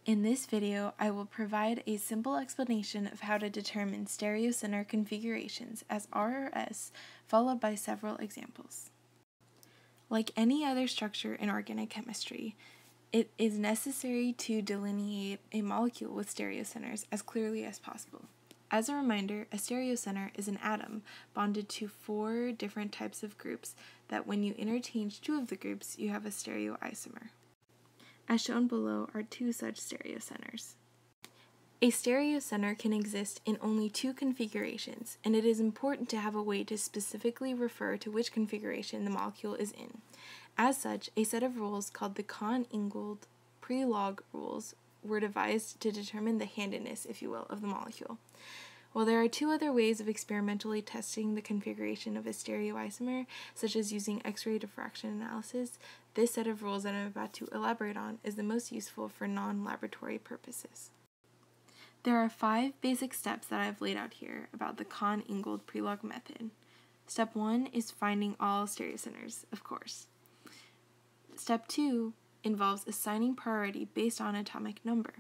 In this video, I will provide a simple explanation of how to determine stereocenter configurations as R or S, followed by several examples. Like any other structure in organic chemistry, it is necessary to delineate a molecule with stereocenters as clearly as possible. As a reminder, a stereocenter is an atom bonded to 4 different types of groups that when you interchange 2 of the groups, you have a stereoisomer. As shown below are 2 such stereocenters. A stereocenter can exist in only 2 configurations, and it is important to have a way to specifically refer to which configuration the molecule is in. As such, a set of rules called the Kohn-Ingold pre-log rules were devised to determine the handedness, if you will, of the molecule. While there are 2 other ways of experimentally testing the configuration of a stereoisomer, such as using X-ray diffraction analysis, this set of rules that I'm about to elaborate on is the most useful for non-laboratory purposes. There are 5 basic steps that I've laid out here about the Kohn-Ingold pre-log method. Step 1 is finding all stereocenters, of course. Step 2 involves assigning priority based on atomic number.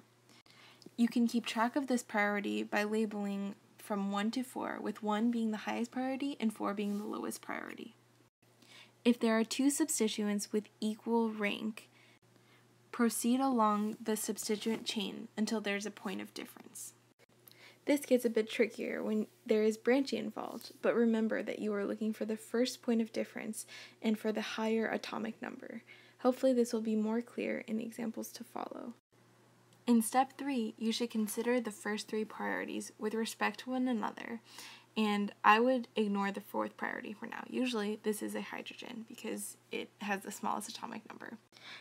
You can keep track of this priority by labeling from 1 to 4, with 1 being the highest priority and 4 being the lowest priority. If there are 2 substituents with equal rank, proceed along the substituent chain until there's a point of difference. This gets a bit trickier when there is branching involved, but remember that you are looking for the first point of difference and for the higher atomic number. Hopefully this will be more clear in the examples to follow. In step 3, you should consider the first 3 priorities with respect to one another, and I would ignore the 4th priority for now. Usually this is a hydrogen because it has the smallest atomic number.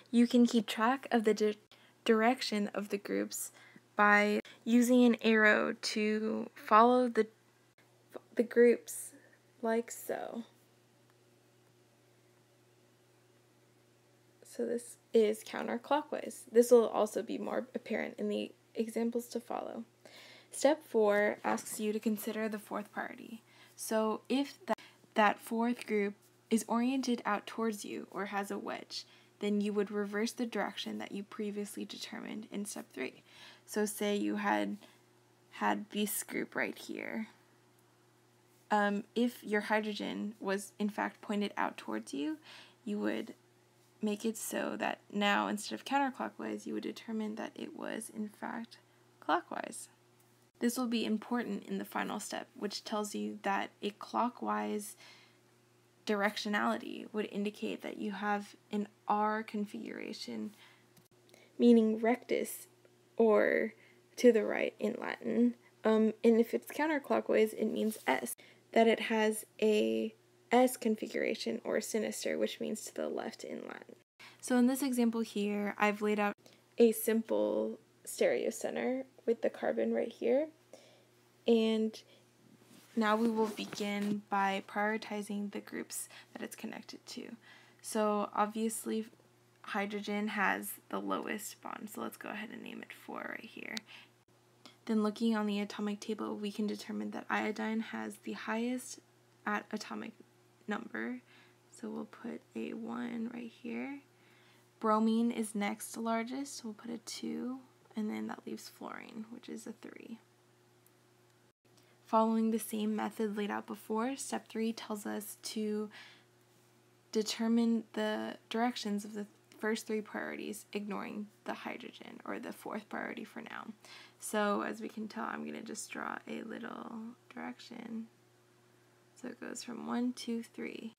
You can keep track of the direction of the groups by using an arrow to follow the groups like so. So this is counterclockwise. This will also be more apparent in the examples to follow. Step 4 asks you to consider the 4th priority. So if that 4th group is oriented out towards you or has a wedge, then you would reverse the direction that you previously determined in step 3. So say you had this group right here. If your hydrogen was in fact pointed out towards you, you would make it so that now instead of counterclockwise, you would determine that it was in fact clockwise. This will be important in the final step, which tells you that a clockwise directionality would indicate that you have an R configuration, meaning rectus, or to the right in Latin. And if it's counterclockwise, it means S, that it has a S configuration, or sinister, which means to the left in Latin. So in this example here, I've laid out a simple stereocenter with the carbon right here, and now we will begin by prioritizing the groups that it's connected to. So obviously hydrogen has the lowest bond, so let's go ahead and name it 4 right here. Then looking on the atomic table, we can determine that iodine has the highest atomic number, so we'll put a 1 right here. Bromine is next largest, so we'll put a 2, and then that leaves fluorine, which is a 3. Following the same method laid out before, step 3 tells us to determine the directions of the first 3 priorities, ignoring the hydrogen, or the 4th priority for now. So as we can tell, I'm going to just draw a little direction. So it goes from 1, 2, 3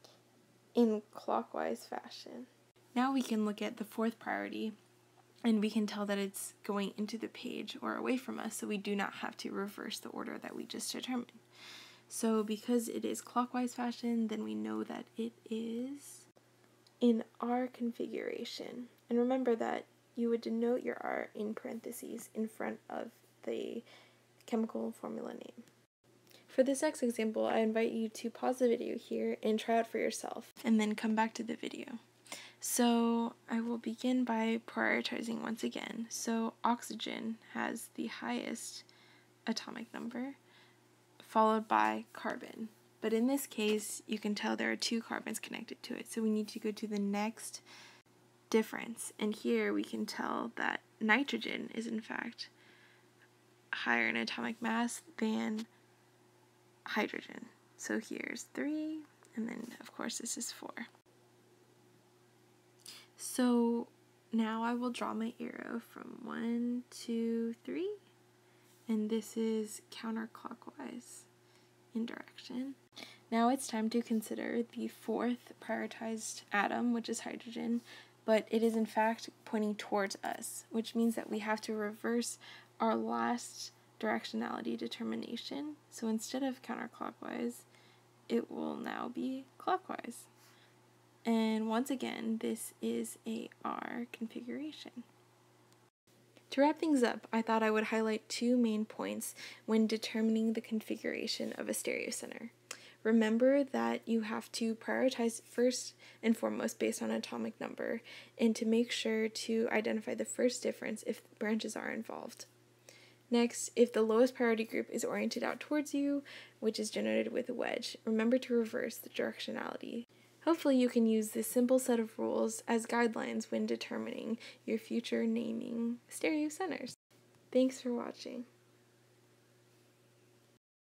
in clockwise fashion. Now we can look at the 4th priority, and we can tell that it's going into the page or away from us, so we do not have to reverse the order that we just determined. So because it is clockwise fashion, then we know that it is in R configuration. And remember that you would denote your R in parentheses in front of the chemical formula name. For this next example, I invite you to pause the video here and try out for yourself, and then come back to the video. So I will begin by prioritizing once again. So oxygen has the highest atomic number, followed by carbon. But in this case, you can tell there are 2 carbons connected to it, so we need to go to the next difference. And here we can tell that nitrogen is in fact higher in atomic mass than hydrogen. So here's 3, and then of course this is 4. So now I will draw my arrow from 1, 2, 3, and this is counterclockwise in direction. Now it's time to consider the 4th prioritized atom, which is hydrogen, but it is in fact pointing towards us, which means that we have to reverse our last directionality determination. So instead of counterclockwise, it will now be clockwise. And once again, this is a R configuration. To wrap things up, I thought I would highlight 2 main points when determining the configuration of a stereocenter. Remember that you have to prioritize first and foremost based on atomic number, and to make sure to identify the first difference if branches are involved. Next, if the lowest priority group is oriented out towards you, which is denoted with a wedge, remember to reverse the directionality. Hopefully you can use this simple set of rules as guidelines when determining your future naming stereocenters. Thanks for watching.